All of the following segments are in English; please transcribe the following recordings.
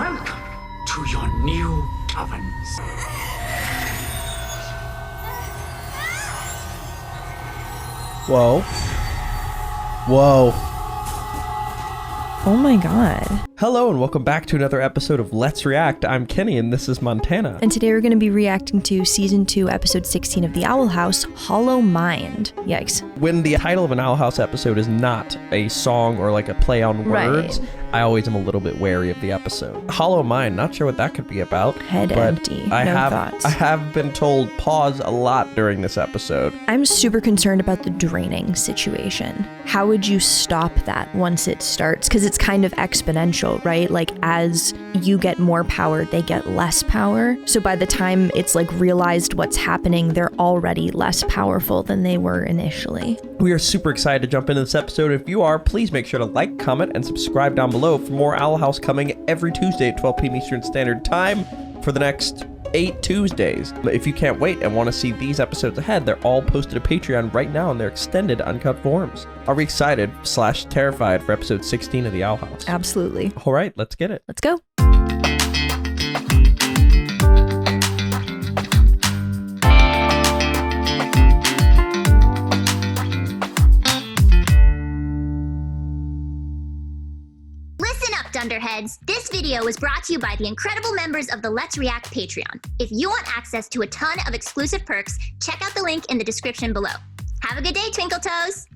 Welcome to your new taverns. Whoa. Whoa. Oh my god. Hello and welcome back to another episode of Let's React. I'm Kenny and this is Montana. And today we're going to be reacting to Season 2, Episode 16 of The Owl House, Hollow Mind. Yikes. When the title of an Owl House episode is not a song or like a play on words, Right. I always am a little bit wary of the episode. Hollow Mind, not sure what that could be about. Head but empty. I No have, thoughts. I have been told pause a lot during this episode. I'm super concerned about the draining situation. How would you stop that once it starts? Because it's kind of exponential, right? Like as you get more power, they get less power. So by the time it's like realized what's happening, they're already less powerful than they were initially. We are super excited to jump into this episode. If you are, please make sure to like, comment, and subscribe down below for more Owl House coming every Tuesday at 12 p.m. Eastern Standard Time for the next 8 Tuesdays. If you can't wait and want to see these episodes ahead, they're all posted to Patreon right now in their extended uncut forms. Are we excited / terrified for episode 16 of the Owl House? Absolutely. All right, let's get it. Let's go. Listen up, Dunderheads! This video was brought to you by the incredible members of the Let's React Patreon. If you want access to a ton of exclusive perks, check out the link in the description below. Have a good day, Twinkle Toes!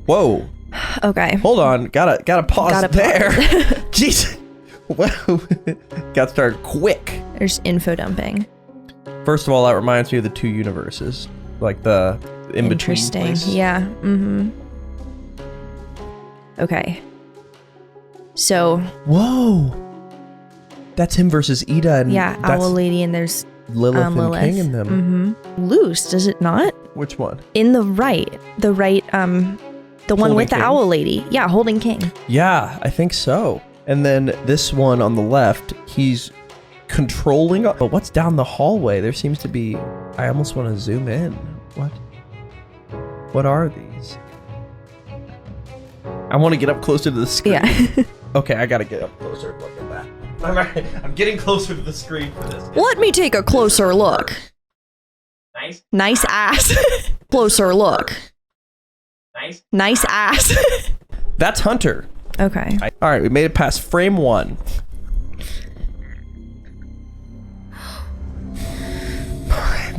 Whoa, Okay. hold on. Gotta pause Gotta there. pause. Jeez. Whoa. Got started quick. There's info dumping. First of all, that reminds me of the two universes. Like the in-between Interesting. places. Yeah. Mm-hmm. Okay. So, Whoa. That's him versus Ida and yeah, that's Owl Lady, and there's Lilith and Lilith. King and them. Mm-hmm. Loose, does it not? Which one? In the right, the one Holding with the King? Owl Lady. Yeah, holding King. Yeah, I think so. And then this one on the left, he's controlling. But what's down the hallway? There seems to be. I almost want to zoom in. What are these? I want to get up closer to the screen. Yeah. Okay, I gotta get up closer and look at that. All right, I'm getting closer to the screen for this. Let me take a closer look. Nice. Nice ass. Closer look. Nice. Nice ass. That's Hunter. Okay. All right, we made it past frame 1.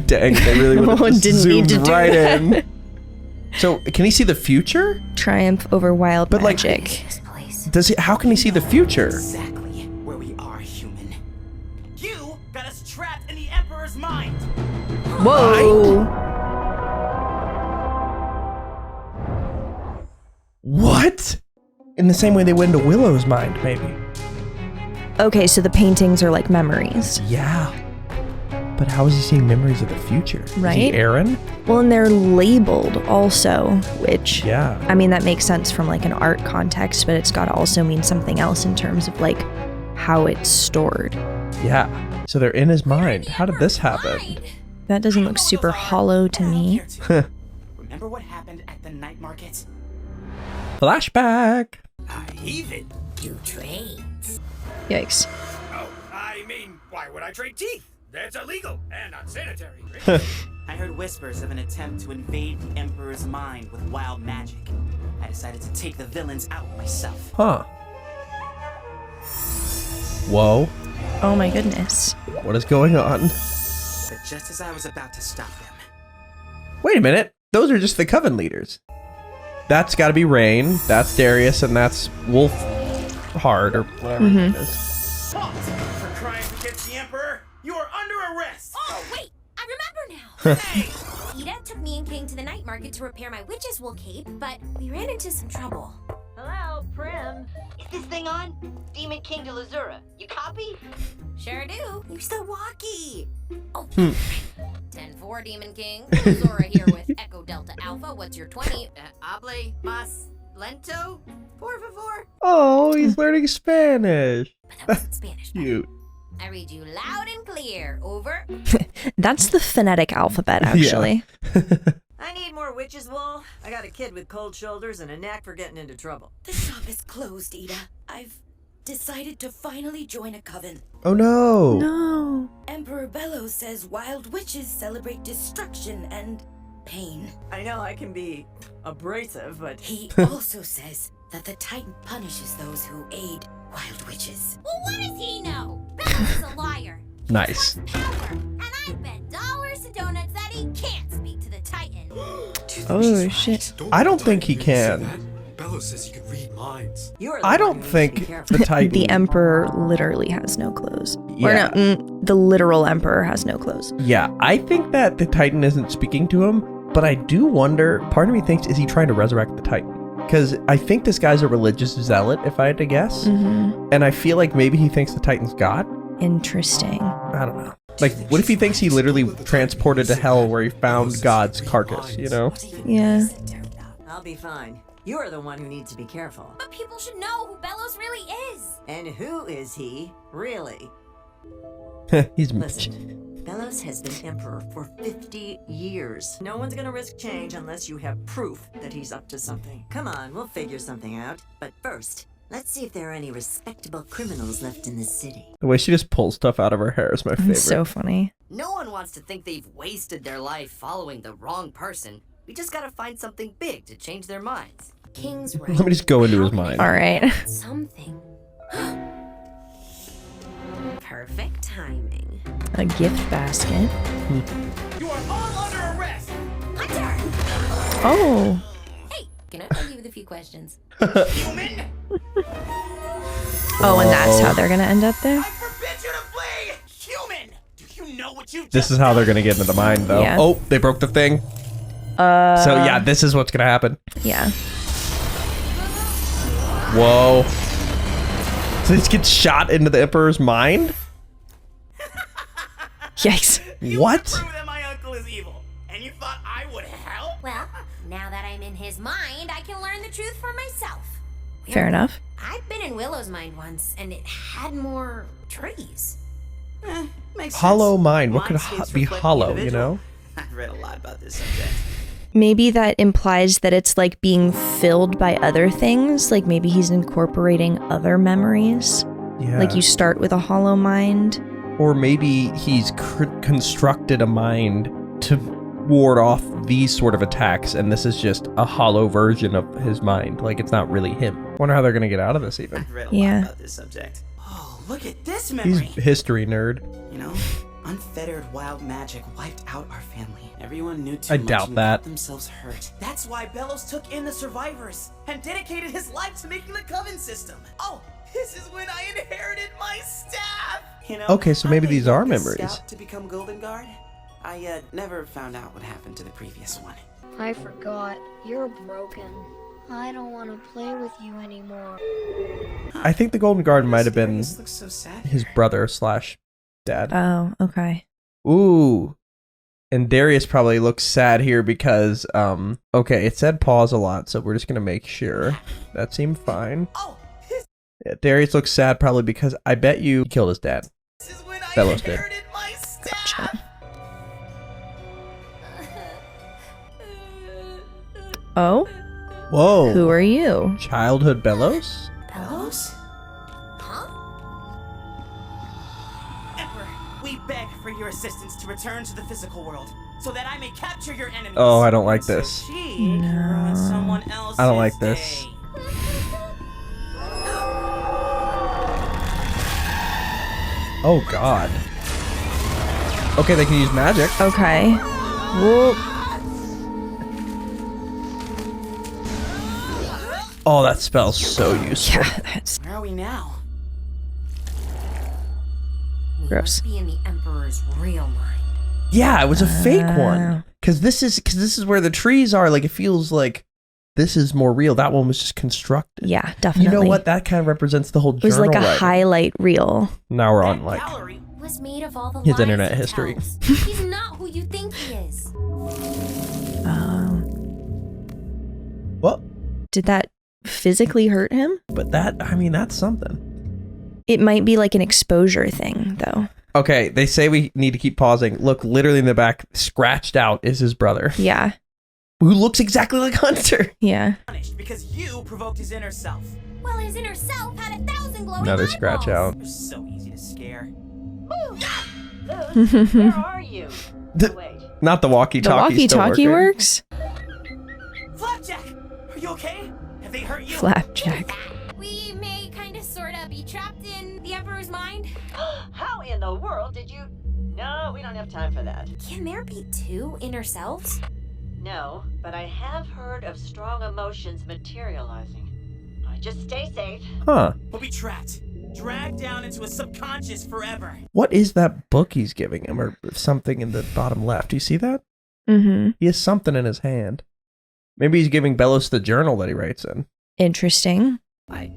Dang, they really would have just Didn't need zoomed to do right that. in. So, can he see the future? Triumph over wild But, like, magic. This place. Does he? How can he see the future? Exactly where we are human. You got us trapped in the Emperor's mind. Whoa. What? In the same way they went into Willow's mind, maybe. Okay, so the paintings are like memories. Yeah. But how is he seeing memories of the future? Is he Right? Aaron? Well, and they're labeled also, which, Yeah. I mean, that makes sense from like an art context, but it's got to also mean something else in terms of like how it's stored. Yeah. So they're in his mind. How did this happen? That doesn't look super hollow to me. Remember what happened at the night market? Flashback. I even do trade. Yikes. Oh, I mean, why would I trade teeth? That's illegal and unsanitary. I heard whispers of an attempt to invade the Emperor's mind with wild magic. I decided to take the villains out myself. Huh. Whoa. Oh my goodness. What is going on? But just as I was about to stop them, Wait a minute. Those are just the Coven leaders. That's got to be Rain. That's Darius, and that's Wolf Hard or whatever it is. Halt! For crimes against the Emperor, you are under arrest! Oh, wait! I remember now! Ida took me and King to the night market to repair my witch's wool cape, but we ran into some trouble. Hello, Prim. Is this thing on? Demon King de Lazura. You copy? Sure do. use the walkie. Oh, 10-4, Demon King. Zora here with Echo Delta Alpha. What's your 20? Hable más lento, por favor. Oh, he's learning Spanish. But that was in Spanish. Cute. I read you loud and clear. Over. That's the phonetic alphabet, actually. I need more witch's wool. I got a kid with cold shoulders and a knack for getting into trouble. The shop is closed, Ida. I've decided to finally join a coven. Oh no. No. Emperor Belos says wild witches celebrate destruction and pain. I know I can be abrasive, but He also says that the Titan punishes those who aid wild witches. Well, what does he know? Belos is a liar. Nice. Power. And I bet dollars to donuts that he can't speak to the Titan. Oh shit. I don't think he can. Belos says he can read minds. you're the I one don't who needs to think be careful. the Titan. The Emperor literally has no clothes. Or Yeah. no, the literal Emperor has no clothes. Yeah, I think that the Titan isn't speaking to him, but I do wonder, part of me thinks, is he trying to resurrect the Titan? Because I think this guy's a religious zealot, if I had to guess. And I feel like maybe he thinks the Titan's God. Interesting. I don't know. Like, what if he thinks he literally transported to hell where he found God's carcass, you know? Yeah. I'll be fine. You're the one who needs to be careful. But people should know who Belos really is. And who is he, really? He's Listen, Belos has been emperor for 50 years. No one's gonna risk change unless you have proof that he's up to something. Come on, we'll figure something out. But first, let's see if there are any respectable criminals left in the city. The way she just pulls stuff out of her hair is my favorite. It's so funny. No one wants to think they've wasted their life following the wrong person. We just gotta find something big to change their minds. King's right. Let me just go into his mind. All right. Something. Perfect timing. A gift basket. You are all under arrest! Hunter! Oh. Hey, can I bug you with a few questions? Human! Oh, and that's how they're gonna end up there? I forbid you to flee! Human! Do you know what you This is how they're gonna get into the mind, though. Yeah. Oh, they broke the thing. So yeah, this is what's gonna happen. Yeah. Whoa. So this gets shot into the Emperor's mind? Yikes. What? prove that my uncle is evil, and you thought I would help? Well, now that I'm in his mind, I can learn the truth for myself. Fair enough. I've been in Willow's mind once, and it had more trees. Makes Hollow sense. mind. What could Mindscapes be reflect the hollow, you individual. know? I've read a lot about this subject. Maybe that implies that it's like being filled by other things. Like maybe he's incorporating other memories. Yeah. Like you start with a hollow mind. Or maybe he's constructed a mind to ward off these sort of attacks, and this is just a hollow version of his mind. Like, it's not really him. Wonder how they're gonna get out of this, even. I've read a Yeah. lot about this subject. Oh, look at this He's memory. history nerd. You know, unfettered wild magic wiped out our family. Everyone knew too I much doubt and that. got themselves hurt. That's why Belos took in the survivors and dedicated his life to making the coven system. Oh, this is when I inherited my staff. You know, Okay, so maybe I'm the these are youngest memories. scout to become Golden Guard. I never found out what happened to the previous one. I forgot. You're broken. I don't want to play with you anymore. I think the Golden Guard might have been Darius looks so sad. his brother / dad. Oh, okay. Ooh. And Darius probably looks sad here because, okay, it said pause a lot, so we're just gonna make sure. That seemed fine. Oh, Yeah, Darius looks sad probably because I bet you he killed his dad. this is when I Belos did. inherited my staff. Oh? Whoa. Who are you? Childhood Belos? Belos? Huh? Emperor, we beg for your assistance to return to the physical world, so that I may capture your enemies. Oh, I don't like So this. she can ruin someone else's I don't like this. day. Oh god. Okay, they can use magic. Okay. Whoa. Oh, that spell's so useful. Yeah, that's Where are we now? We Gross. must be in the Emperor's real mind. Yeah, it was a fake one. Cause this is where the trees are. Like, it feels like this is more real. That one was just constructed. yeah, definitely. You know what? That kind of represents the whole It was journal like a writing. highlight reel. Now we're on like Gallery. Was made of all the His lies internet he history. tells. He's not who you think he is. what? Did that physically hurt him? But that, I mean, that's something. It might be like an exposure thing, though. Okay, they say we need to keep pausing. Look, literally in the back, scratched out is his brother, Yeah. who looks exactly like Hunter. Yeah. Punished because you provoked his inner self. Well, his inner self had 1,000 glowing Another eyeballs. scratch out. You're so easy to scare. Luz, where are you? The- Wait. Not the The walkie-talkie. still walkie-talkie working. works? Flapjack! Are you okay? Have they hurt you? Flapjack. We may kind of sort of be trapped in the Emperor's mind. How in the world did you... No, we don't have time for that. Can there be two inner selves? No, but I have heard of strong emotions materializing. Just stay safe. Huh. We'll be trapped. Dragged down into a subconscious forever. What is that book he's giving him, or something in the bottom left? Do you see that? Mm-hmm. He has something in his hand. Maybe he's giving Belos the journal that he writes in. Interesting. I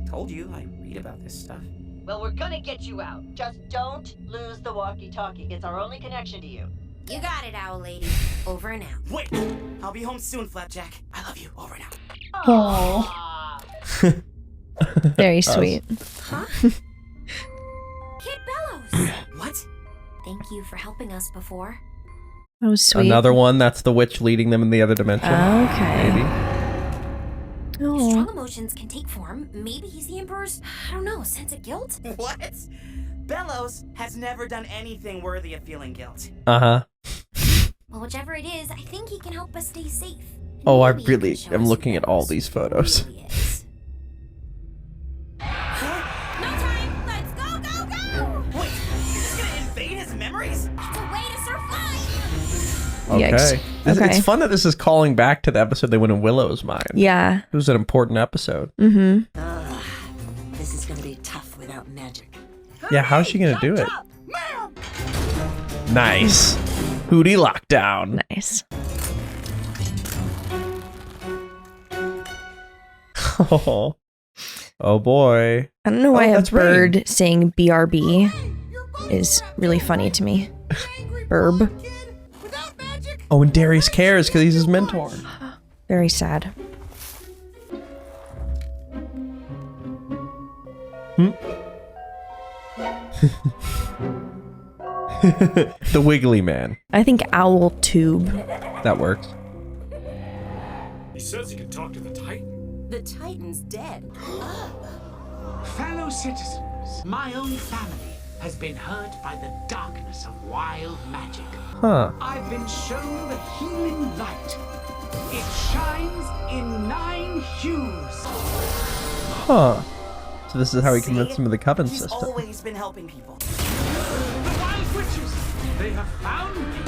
told you, I read about this stuff. Well, we're gonna get you out. Just don't lose the walkie-talkie. It's our only connection to you. You got it, Owl Lady. Over and out. Wait! I'll be home soon, Flapjack. I love you. Over and out. Oh. Very sweet. Huh? Kid Belos! What? Thank you for helping us before. That was sweet. Another one, that's the witch leading them in the other dimension. Okay. Maybe. Oh. Strong emotions can take form. Maybe he's the Emperor's, I don't know, sense of guilt? What? Belos has never done anything worthy of feeling guilt. Uh-huh. Well, whichever it is, I think he can help us stay safe. Oh, I Maybe he really can show am us looking who at all Belos these photos. really is. No time! Let's go, go, go! Wait, you're just gonna invade his memories? It's a way to survive! Okay. Yikes. Okay. It's fun that this is calling back to the episode they went in Willow's mind. Yeah. It was an important episode. Mm-hmm. This is gonna be tough without magic. Yeah, how's she gonna do it? Nice. Hootie lockdown. Nice. Oh. Oh boy. I don't know why a that's bird Rain. saying BRB is really funny to me. Burb. Oh, and Darius cares because he's his mentor. Very sad. The Wiggly Man. I think Owl Tube. That works. He says he can talk to the Titan. The Titan's dead. Fellow citizens, my own family has been hurt by the darkness of wild magic. Huh. I've been shown the healing light. It shines in 9 hues. Huh. So this is how he convinced him of the coven He's system. always been helping people. The wild witches, they have found me.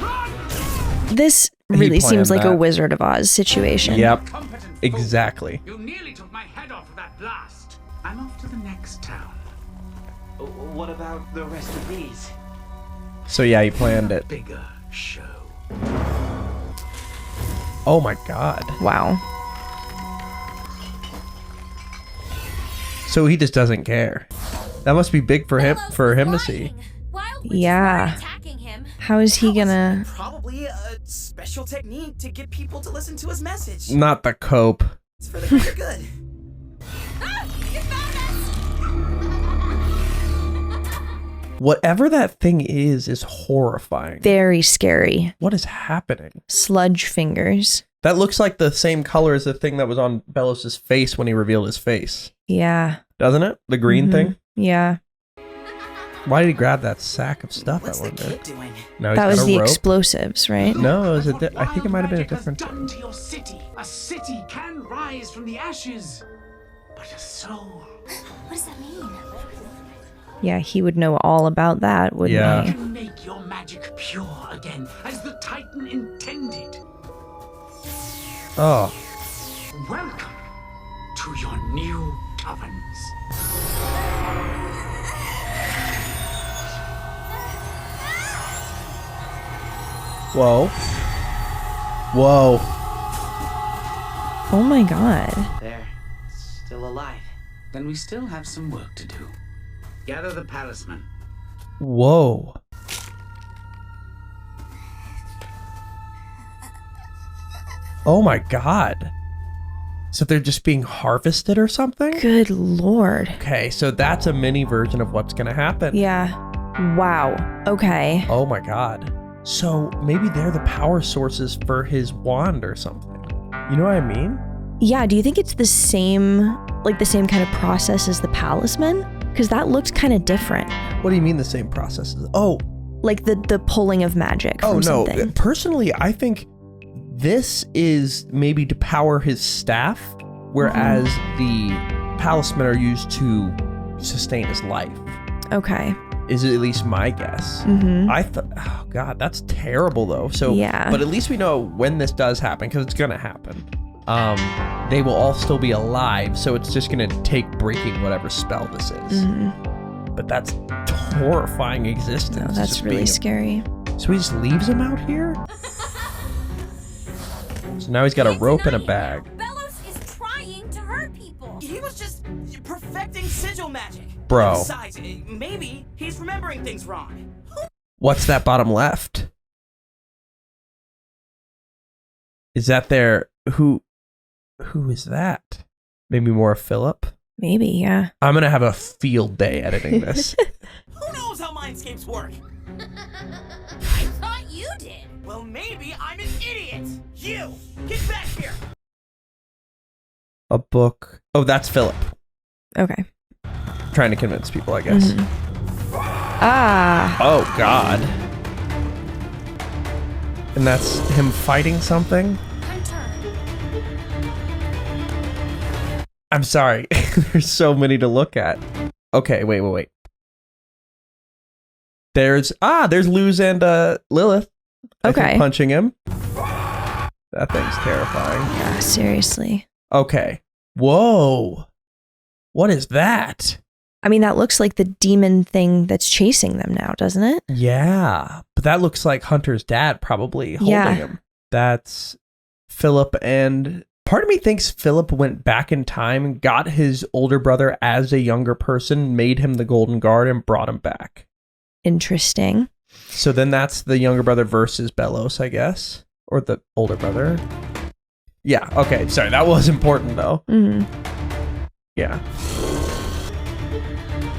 Run! This He really planned seems like a that. Wizard of Oz situation. Yep. Competent folk. Exactly. You nearly took my head off with that blast. I'm off to the next town. What about the rest of these? So yeah, he planned it. Bigger show. Oh my god. Wow. So he just doesn't care. That must be big for him to see. Wild witches Yeah. were attacking him. How is he gonna... Probably a special technique to get people to listen to his message. Not the cope. It's for the greater good. Ah! You found us! Whatever that thing is horrifying. Very scary. What is happening? Sludge fingers. That looks like the same color as the thing that was on Belos' face when he revealed his face. Yeah. Doesn't it? The green thing? Yeah. Why did he grab that sack of stuff? What's I the wonder. kid doing? No, That was got a the rope. explosives, right? No, it was What I think it might have been a wild magic has different done thing. to your city. A city can rise from the ashes, but a soul. What does that mean? Yeah, he would know all about that, wouldn't Yeah. he? Can make your magic pure again, as the Titan intended. Oh. Welcome to your new ovens. Whoa. Whoa. Oh my god. There. Still alive. Then we still have some work to do. Gather the palisman. Whoa. Oh my god. So they're just being harvested or something? Good lord. Okay, so that's a mini version of what's gonna happen. Yeah. Wow. Okay. Oh my god. So maybe they're the power sources for his wand or something. You know what I mean? Yeah, do you think it's the same like the same kind of process as the Palisman? Because that looked kind of different. What do you mean the same processes? Oh, like the pulling of magic. Oh from no! something. Personally, I think this is maybe to power his staff, whereas the Palismen are used to sustain his life. Okay. Is at least my guess. I thought, oh god, that's terrible though. So, yeah. But at least we know when this does happen, because it's gonna happen. They will all still be alive, so it's just gonna take breaking whatever spell this is. But that's horrifying existence. No, that's really scary. So he just leaves him out here? So now he's got a rope and a bag. Belos is trying to hurt people. He was just perfecting sigil magic. Bro. Besides, maybe he's remembering things wrong. What's that bottom left? Is that there? Who is that? Maybe more Philip? Maybe, yeah. I'm gonna have a field day editing this. Who knows how mindscapes work? I thought you did. Well, maybe I'm an idiot. You, get back here. A book. Oh, that's Philip. Okay. Trying to convince people, I guess. Ah. Oh, God. And that's him fighting something? I'm sorry. There's so many to look at. Okay, wait. There's Luz and Lilith. I think, punching him. That thing's terrifying. Yeah, seriously. Okay. Whoa. What is that? I mean, that looks like the demon thing that's chasing them now, doesn't it? Yeah. But that looks like Hunter's dad probably holding him. That's Philip, and part of me thinks Philip went back in time, got his older brother as a younger person, made him the Golden Guard, and brought him back. Interesting. So then that's the younger brother versus Belos, I guess. Or the older brother. Yeah, okay. Sorry, that was important though. Yeah.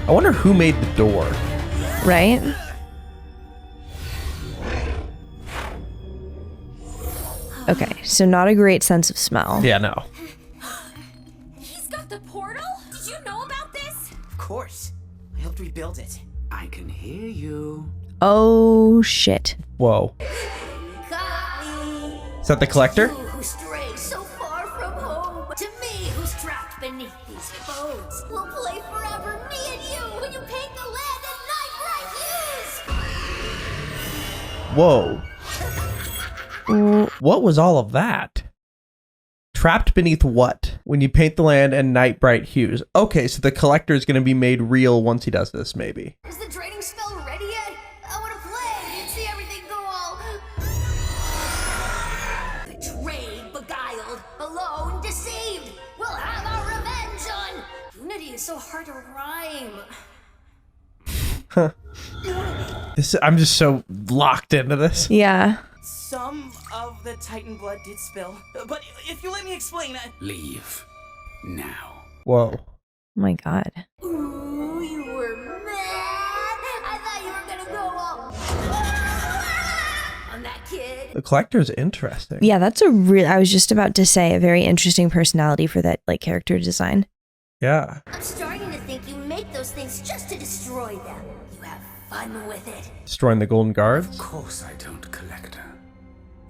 I wonder who made the door. Right? Okay, so not a great sense of smell. Yeah, no. He's got the portal? Did you know about this? Of course. I helped rebuild it. I can hear you. Oh, shit. Whoa. Is that the collector? You who strayed so far from home. To me, who's trapped beneath these bones. We'll play forever, me and you, when you paint the land at night bright hues. Whoa. What was all of that? Trapped beneath what? When you paint the land and night bright hues. Okay, so the collector is going to be made real once he does this, maybe. Is the draining spell ready yet? I want to play and see everything go all... Betrayed, beguiled, alone, deceived. We'll have our revenge on... Unity is so hard to rhyme. Huh. I'm just so locked into this. Yeah. Some of the Titan blood did spill, but if you let me explain... Leave. Now. Whoa. Oh my god. Ooh, you were mad? I thought you were gonna go all... on that kid. The collector's interesting. Yeah, that's a real... I was just about to say a very interesting personality for that like character design. Yeah. I'm starting to think you make those things just to destroy them. You have fun with it. Destroying the Golden Guards? Of course I don't, Collector.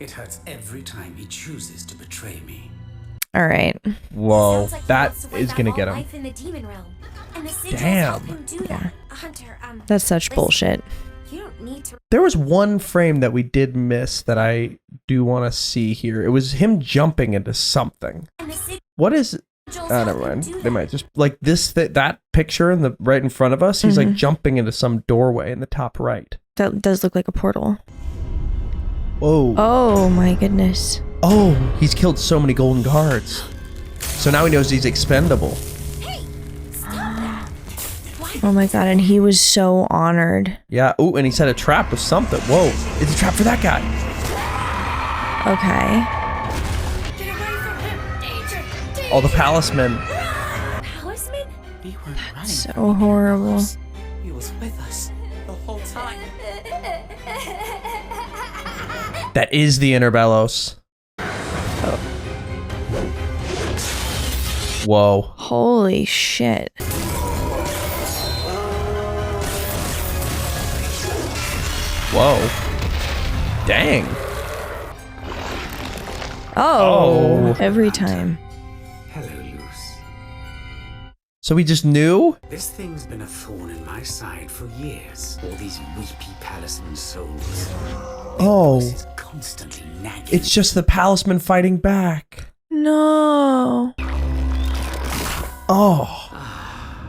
It hurts every time he chooses to betray me. All right. Whoa, Like that is gonna get him. Life in the demon realm. And the sigils Damn. help him do that. Hunter, That's such listen, bullshit. You don't need to... There was one frame that we did miss that I do want to see here. It was him jumping into something. What is... never mind. They might just... Like that picture in the right in front of us, he's like jumping into some doorway in the top right. That does look like a portal. Whoa. Oh my goodness. Oh, he's killed so many Golden Guards. So now he knows he's expendable. Oh my god, and he was so honored. Yeah. Oh, and he set a trap with something. Whoa. It's a trap for that guy. Okay. All the Palismen. Palisman? We were running. So horrible. He was with us the whole time. That is the inner Belos. Whoa. Holy shit. Whoa. Dang. Oh. Every time. Hello, Luz. So we just knew? This thing's been a thorn in my side for years. All these weepy palisman souls. Oh. It's constantly nagging. It's just the palisman fighting back. No. Oh.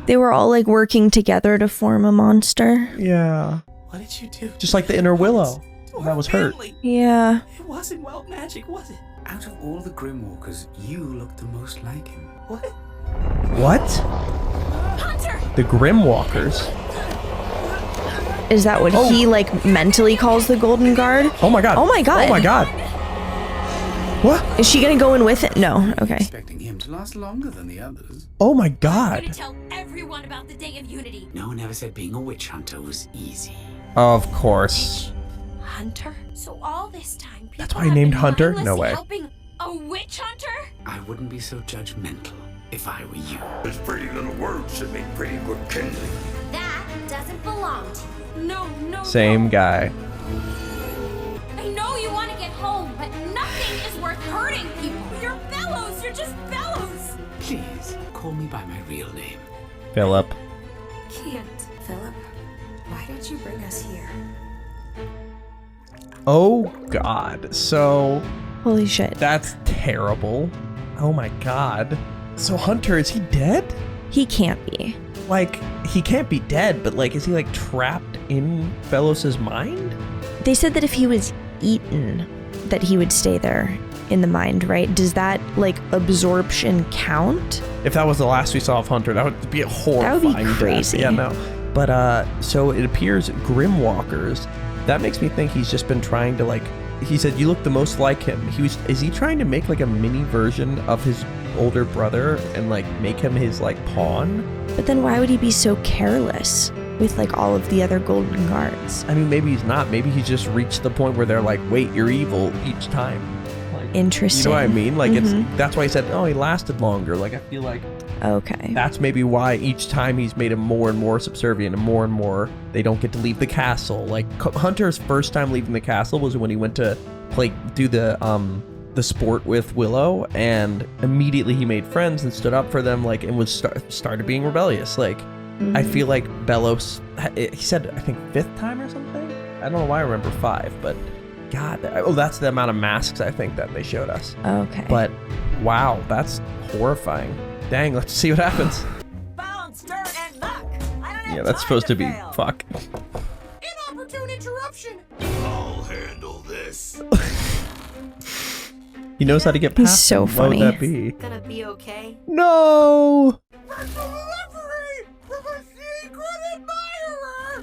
They were all like working together to form a monster. Yeah. What did you do? Just like the inner Willow. That was hurt. Yeah. It wasn't wild magic, was it? Out of all the Grimwalkers, you look the most like him. What? What? Hunter! The Grimwalkers. Is that what he like mentally calls the Golden Guard? Oh my god. Oh my god. Oh my god. What? Is she gonna go in with it? No. Okay. Expecting him to last longer than the others. Oh my I'm god. gonna tell everyone about the Day of Unity. No one ever said being a witch hunter was easy. Of course. Hunter? So all this time, people That's why he have named been Hunter? No mindlessly way. helping a witch hunter? I wouldn't be so judgmental if I were you. His pretty little words should make pretty good kindling. That doesn't belong to you. No. Same guy. I know you want to get home, but nothing is worth hurting people. You're Belos. You're just Belos. Please, call me by my real name. Philip. Can't. Philip, why did you bring us here? Oh god. So Holy shit. that's terrible. Oh my god. So Hunter, is he dead? He can't be. Like, he can't be dead, but like, is he like trapped in Belos' mind? They said that if he was eaten, that he would stay there in the mind, right? Does that like absorption count? If that was the last we saw of Hunter, that would be a horrifying That would be death. crazy. Yeah, no. But so it appears Grimwalkers. That makes me think he's just been trying to like. He said you look the most like him. Is he trying to make like a mini version of his older brother and like make him his like pawn? But then why would he be so careless with like all of the other Golden Guards? I mean, maybe he's not. Maybe he's just reached the point where they're like, wait, you're evil each time. Like, Interesting. you know what I mean? Like Mhm. it's that's why he said, oh, he lasted longer. Like I feel like Okay. that's maybe why each time he's made him more and more subservient and more they don't get to leave the castle. Like Hunter's first time leaving the castle was when he went to do the sport with Willow, and immediately he made friends and stood up for them, like, and was started being rebellious. Like I feel like Belos, he said I think 5th time or something. I don't know why I remember 5, but God, that's the amount of masks I think that they showed us. Okay. But wow, that's horrifying. Dang, let's see what happens. Bounce, dirt, and muck. I don't have Yeah, that's time supposed to be fail. fuck. Inopportune interruption. I'll handle this. He knows how to get He's past so him. What would funny. that be? Gonna be okay? No.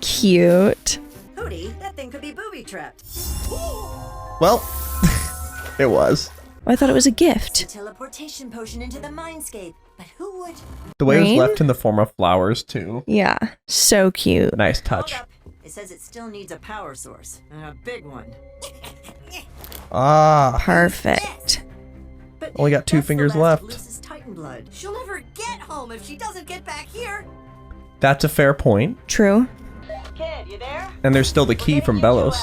Cute. Hootie, that thing could be booby trapped. Well, it was. I thought it was a gift. A teleportation potion into the mindscape. But who would? The way it Rain? was left in the form of flowers too. Yeah. So cute. Nice touch. Hold up. It says it still needs a power source. And a big one. Ah, Perfect. But only got 2 that's the fingers last left. Luz's Titan blood. She'll never get home if she doesn't get back here. That's a fair point. True. Kid, you there? And there's still the key from Belos.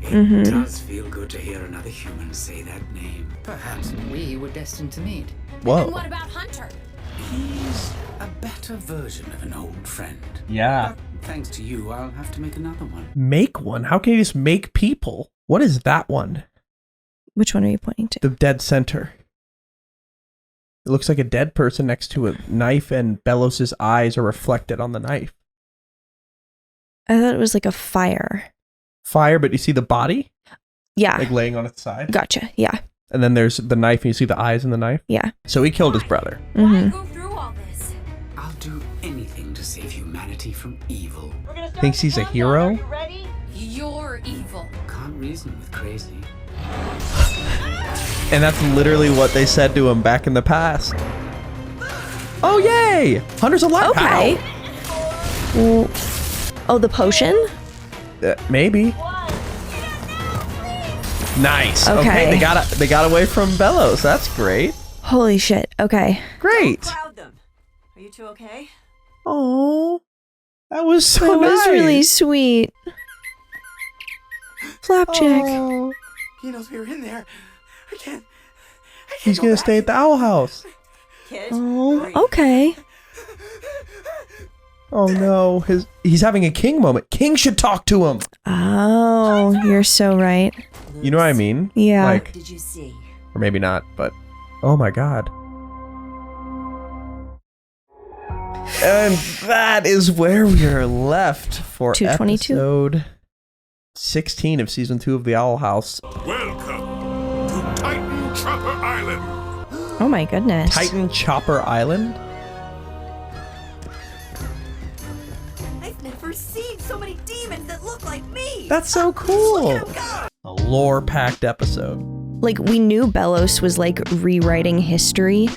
It does feel good to hear another human say that name. Perhaps we were destined to meet. And Whoa. what about Hunter? He's a better version of an old friend. Yeah. But thanks to you, I'll have to make another one. Make one? How can you just make people? What is that one? Which one are you pointing to? The dead center. It looks like a dead person next to a knife, and Belos' eyes are reflected on the knife. I thought it was like a fire. Fire, but you see the body? Yeah. Like laying on its side? Gotcha. Yeah. And then there's the knife, and you see the eyes in the knife? Yeah. So he killed his brother. Mm-hmm. Go through all this. I'll do anything to save humanity from evil. Thinks he's a hero? You're evil. Can't reason with crazy. And that's literally what they said to him back in the past. Oh, yay! Hunter's alive. Okay. Well, oh, the potion? Maybe. Nice. Okay. They got away from Belos. That's great. Holy shit. Okay. Great. Don't crowd them. Are you two okay? Oh, that was so That nice. was really sweet. Flapjack. Oh. He knows we were in there. I can't He's gonna stay at the Owl House. Kid? Oh, okay. Oh no, he's having a King moment. King should talk to him. Oh, you're so right. You know what I mean? Yeah. Like, Did you see? or maybe not, but oh my god. And that is where we are left for 222. episode 16 of season 2 of the Owl House. Welcome to Titan Chopper Island. Oh my goodness. Titan Chopper Island? I've never seen so many demons that look like me. That's so cool. A lore-packed episode. Like, we knew Belos was like rewriting history,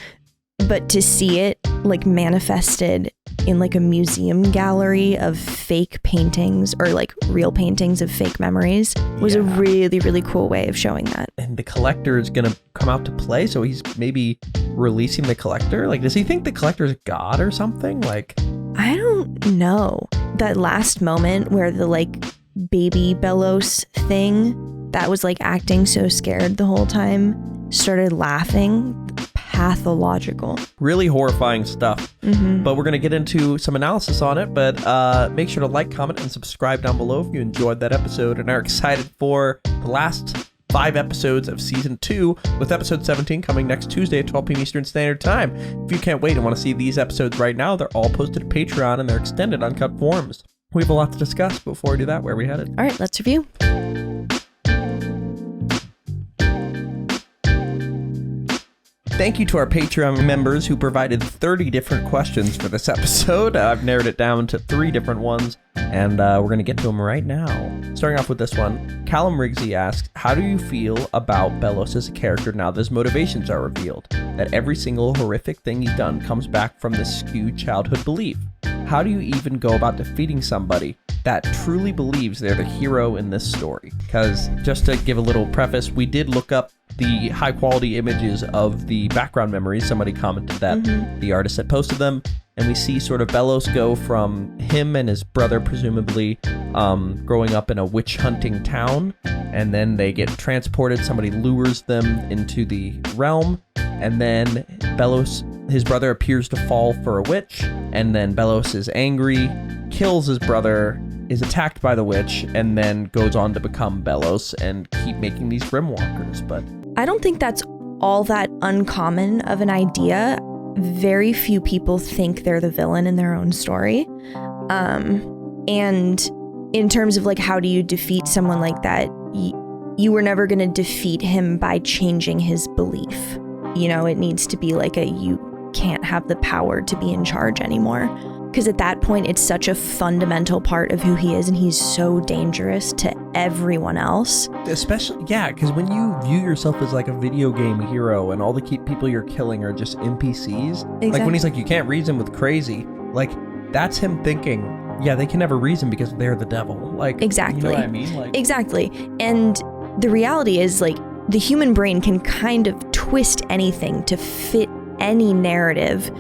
but to see it like manifested in like a museum gallery of fake paintings or like real paintings of fake memories was a really, really cool way of showing that. And the Collector is gonna come out to play, so he's maybe releasing the Collector? Like, does he think the Collector's God or something? Like, I don't know. That last moment where the like baby Belos thing that was like acting so scared the whole time started laughing. Pathological. really horrifying stuff. But we're going to get into some analysis on it. But make sure to like, comment, and subscribe down below if you enjoyed that episode and are excited for the last 5 episodes of Season 2, with episode 17 coming next Tuesday at 12 p.m. Eastern Standard Time. If you can't wait and want to see these episodes right now, they're all posted to Patreon in their extended uncut forms. We have a lot to discuss. Before we do that, where are we headed? All right, let's review. Thank you to our Patreon members who provided 30 different questions for this episode. I've narrowed it down to 3 different ones, and we're going to get to them right now. Starting off with this one, Callum Rigsy asks, how do you feel about Belos as a character now that his motivations are revealed? That every single horrific thing he's done comes back from this skewed childhood belief? How do you even go about defeating somebody that truly believes they're the hero in this story? Because just to give a little preface, we did look up the high quality images of the background memories. Somebody commented that the artist had posted them, and we see sort of Belos go from him and his brother presumably growing up in a witch hunting town, and then they get transported. Somebody lures them into the realm, and then Belos, his brother, appears to fall for a witch, and then Belos is angry, kills his brother, is attacked by the witch, and then goes on to become Belos and keep making these Grimwalkers. But I don't think that's all that uncommon of an idea. Very few people think they're the villain in their own story. And in terms of like, how do you defeat someone like that? You were never going to defeat him by changing his belief. You know, it needs to be like you can't have the power to be in charge anymore. Because at that point, it's such a fundamental part of who he is, and he's so dangerous to everyone else. Especially, yeah, because when you view yourself as like a video game hero and all the people you're killing are just NPCs, Exactly. like when he's like, you can't reason with crazy, like that's him thinking, yeah, they can never reason because they're the devil. Like, exactly. You know what I mean? Like, exactly. And the reality is, like, the human brain can kind of twist anything to fit any narrative,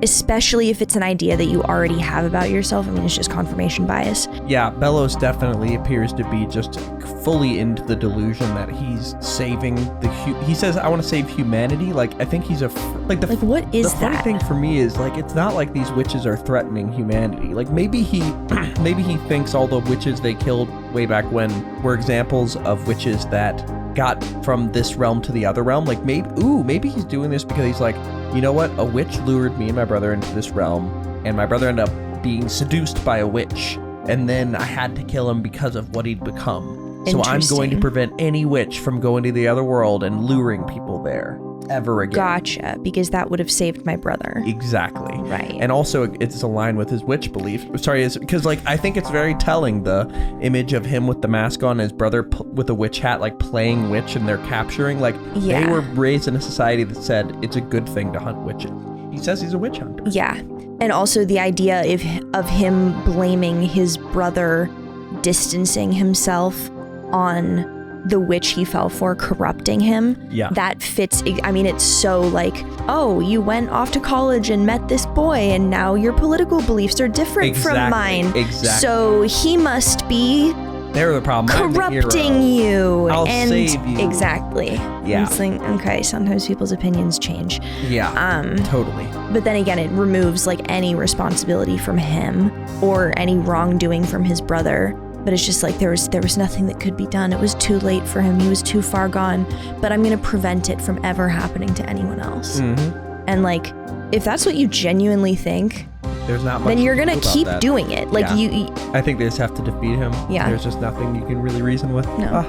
especially if it's an idea that you already have about yourself. I mean, it's just confirmation bias. Yeah, Belos definitely appears to be just fully into the delusion that he's saving he says, I want to save humanity. Like, I think he's what is the funny that? thing for me is, like, it's not like these witches are threatening humanity. Like, maybe he thinks all the witches they killed way back when were examples of witches that got from this realm to the other realm. Like, maybe he's doing this because he's like, you know what? A witch lured me and my brother into this realm, and my brother ended up being seduced by a witch, and then I had to kill him because of what he'd become. So I'm going to prevent any witch from going to the other world and luring people there ever again. Gotcha, because that would have saved my brother. Exactly. Right. And also it's aligned with his witch belief. Sorry, because like I think it's very telling, the image of him with the mask on, his brother with a witch hat, like playing witch, and they're capturing. Like, they were raised in a society that said it's a good thing to hunt witches. He says he's a witch hunter. Yeah. And also the idea of him blaming his brother, distancing himself on the witch he fell for corrupting him. Yeah. That fits. I mean, it's so like, oh, you went off to college and met this boy and now your political beliefs are different from mine. Exactly. So he must be they're the problem. corrupting you. I'll and save you. Exactly. Yeah. It's like, okay, sometimes people's opinions change. Yeah. Totally. But then again, it removes like any responsibility from him or any wrongdoing from his brother. But it's just like there was nothing that could be done. It was too late for him. He was too far gone. But I'm going to prevent it from ever happening to anyone else. Mm-hmm. And like, if that's what you genuinely think, there's not much then you're going to about keep that. doing it. Like you I think they just have to defeat him. Yeah. There's just nothing you can really reason with. No.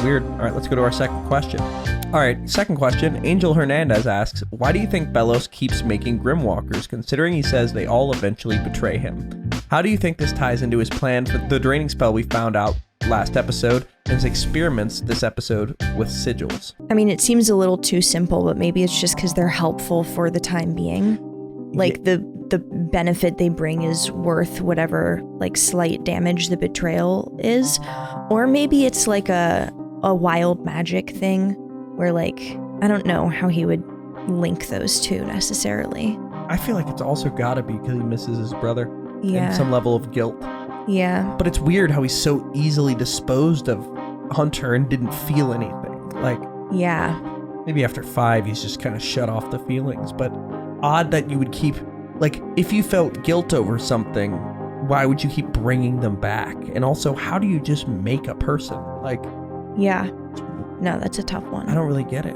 Weird. All right, let's go to our second question. All right, second question. Angel Hernandez asks, why do you think Belos keeps making Grimwalkers, considering he says they all eventually betray him? How do you think this ties into his plan for the draining spell we found out last episode and his experiments this episode with sigils? I mean, it seems a little too simple, but maybe it's just because they're helpful for the time being. Like the benefit they bring is worth whatever like slight damage the betrayal is. Or maybe it's like a wild magic thing where like, I don't know how he would link those two necessarily. I feel like it's also gotta be because he misses his brother. Yeah. And some level of guilt. Yeah. But it's weird how he's so easily disposed of Hunter and didn't feel anything. Like, yeah. Maybe after 5, he's just kind of shut off the feelings. But odd that you would keep, like, if you felt guilt over something, why would you keep bringing them back? And also, how do you just make a person? Like, yeah. No, that's a tough one. I don't really get it.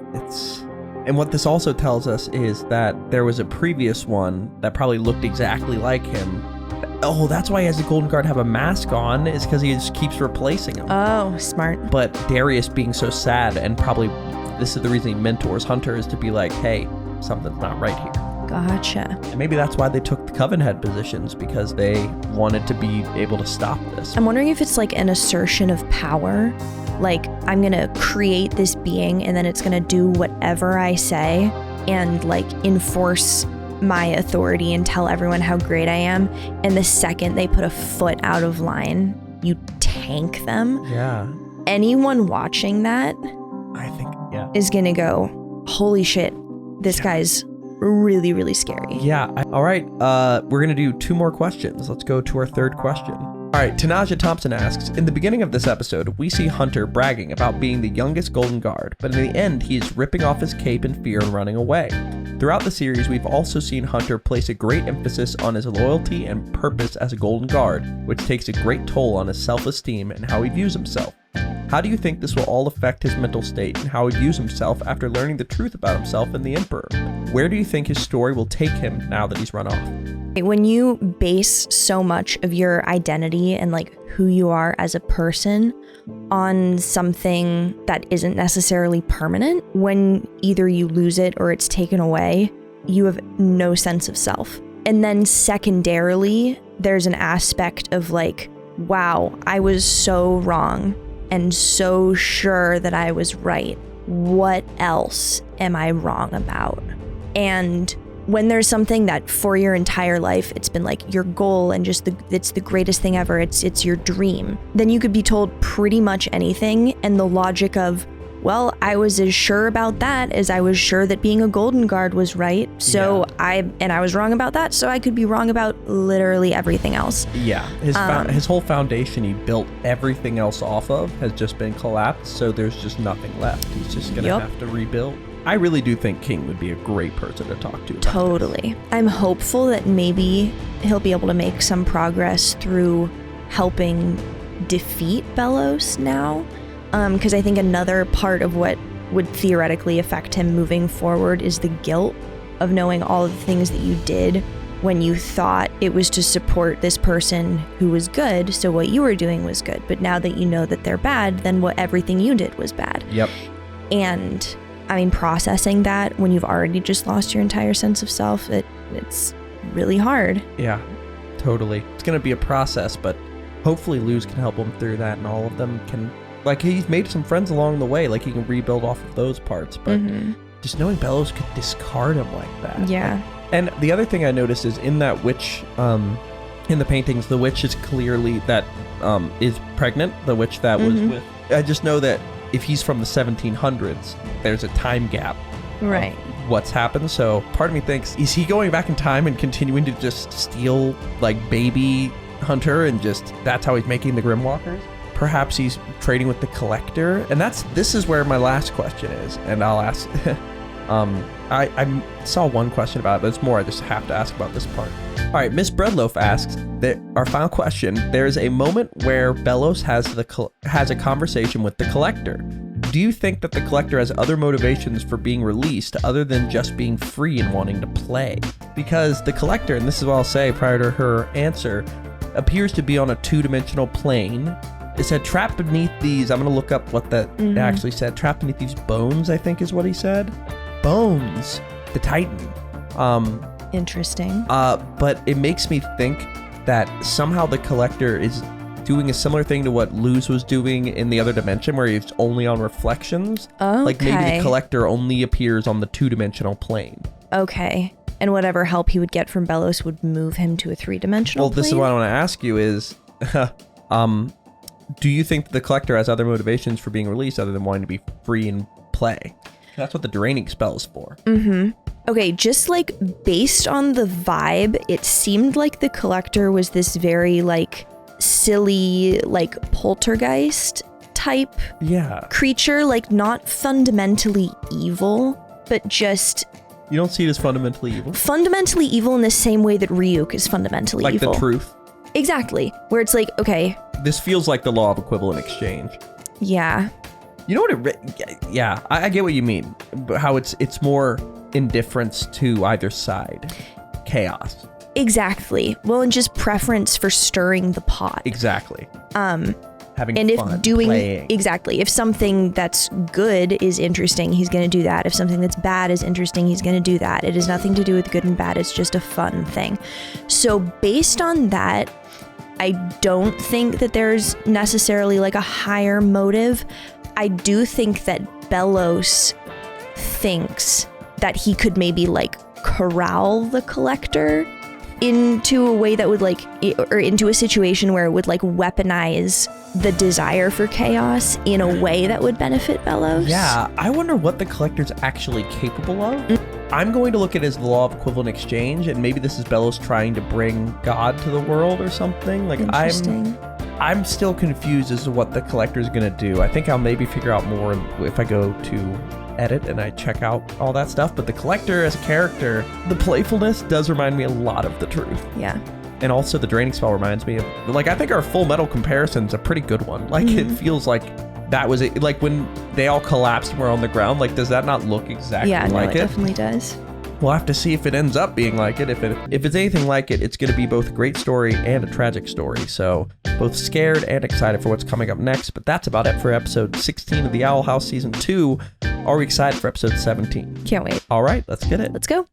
And what this also tells us is that there was a previous one that probably looked exactly like him. Oh, that's why he has the Golden Guard have a mask on, is because he just keeps replacing him. Oh, smart. But Darius being so sad, and probably this is the reason he mentors Hunter, is to be like, hey, something's not right here. Gotcha. And maybe that's why they took the Coven Head positions, because they wanted to be able to stop this. I'm wondering if it's like an assertion of power. Like, I'm going to create this being and then it's going to do whatever I say and like enforce my authority and tell everyone how great I am. And the second they put a foot out of line, you tank them. Yeah. Anyone watching that, I think, is going to go, holy shit, this guy's really, really scary. Yeah. All right. We're going to do 2 more questions. Let's go to our third question. All right, Tanaja Thompson asks, in the beginning of this episode, we see Hunter bragging about being the youngest Golden Guard, but in the end, he is ripping off his cape in fear and running away. Throughout the series, we've also seen Hunter place a great emphasis on his loyalty and purpose as a Golden Guard, which takes a great toll on his self-esteem and how he views himself. How do you think this will all affect his mental state and how he views himself after learning the truth about himself and the Emperor? Where do you think his story will take him now that he's run off? When you base so much of your identity and like who you are as a person on something that isn't necessarily permanent, when either you lose it or it's taken away, you have no sense of self. And then secondarily, there's an aspect of like, wow, I was so wrong and so sure that I was right. What else am I wrong about? And when there's something that for your entire life, it's been like your goal and just it's the greatest thing ever, it's your dream, then you could be told pretty much anything, and the logic of, well, I was as sure about that as I was sure that being a Golden Guard was right. So I was wrong about that, so I could be wrong about literally everything else. Yeah, his whole foundation he built everything else off of has just been collapsed, so there's just nothing left. He's just gonna have to rebuild. I really do think King would be a great person to talk to. Totally. I'm hopeful that maybe he'll be able to make some progress through helping defeat Belos now. Because I think another part of what would theoretically affect him moving forward is the guilt of knowing all of the things that you did when you thought it was to support this person who was good, so what you were doing was good. But now that you know that they're bad, then everything you did was bad. Yep. And I mean, processing that when you've already just lost your entire sense of self, it's really hard. Yeah, totally. It's going to be a process, but hopefully Luz can help him through that, and all of them can, like, he's made some friends along the way, like he can rebuild off of those parts, but just knowing Belos could discard him like that. Yeah. And the other thing I noticed is in that witch, in the paintings, the witch is clearly that is pregnant, the witch that was with, I just know that if he's from the 1700s, there's a time gap. Right. What's happened. So part of me thinks, is he going back in time and continuing to just steal like baby Hunter and just that's how he's making the Grimwalkers? Perhaps he's trading with the Collector. And this is where my last question is. And I'll ask, I saw one question about it, but it's more I just have to ask about this part. All right, Miss Breadloaf asks that our final question, there's a moment where Belos has a conversation with the Collector. Do you think that the Collector has other motivations for being released other than just being free and wanting to play? Because the Collector, and this is what I'll say prior to her answer, appears to be on a two-dimensional plane. It said trapped beneath these, I'm going to look up what that actually said. Trapped beneath these bones, I think is what he said. Bones. The Titan. Interesting. But it makes me think that somehow the Collector is doing a similar thing to what Luz was doing in the other dimension where he's only on reflections. Okay. Like maybe the Collector only appears on the two-dimensional plane. Okay. And whatever help he would get from Belos would move him to a three-dimensional plane? Well, this is what I want to ask you is, do you think the Collector has other motivations for being released other than wanting to be free and play? That's what the draining spell is for. Okay, just like based on the vibe, it seemed like the Collector was this very like silly, like poltergeist type creature, like not fundamentally evil, but just... You don't see it as fundamentally evil? Fundamentally evil in the same way that Ryuk is fundamentally evil. Like the truth? Exactly. Where it's like, okay. This feels like the law of equivalent exchange. Yeah. You know what yeah, I get what you mean. But how it's more indifference to either side. Chaos. Exactly. Well, and just preference for stirring the pot. Exactly. Having and fun, if doing playing. Exactly. If something that's good is interesting, he's going to do that. If something that's bad is interesting, he's going to do that. It has nothing to do with good and bad. It's just a fun thing. So based on that, I don't think that there's necessarily like a higher motive. I do think that Belos thinks that he could maybe like corral the Collector into a way that would like, or into a situation where it would like weaponize the desire for chaos in a way that would benefit Belos. Yeah, I wonder what the Collector's actually capable of. I'm going to look at it as the law of equivalent exchange, and maybe this is Belos trying to bring God to the world or something. Like I'm still confused as to what the Collector's gonna do. I think I'll maybe figure out more if I go to edit and I check out all that stuff. But the Collector as a character, the playfulness does remind me a lot of the truth. Yeah. And also the draining spell reminds me of, like, I think our Full Metal comparison's a pretty good one. Like, it feels like that was it. Like, when they all collapsed and were on the ground, like, does that not look exactly like it? Yeah, it definitely does. We'll have to see if it ends up being like it. If it's anything like it, it's going to be both a great story and a tragic story. So both scared and excited for what's coming up next. But that's about it for episode 16 of the Owl House Season 2. Are we excited for episode 17? Can't wait. All right, let's get it. Let's go.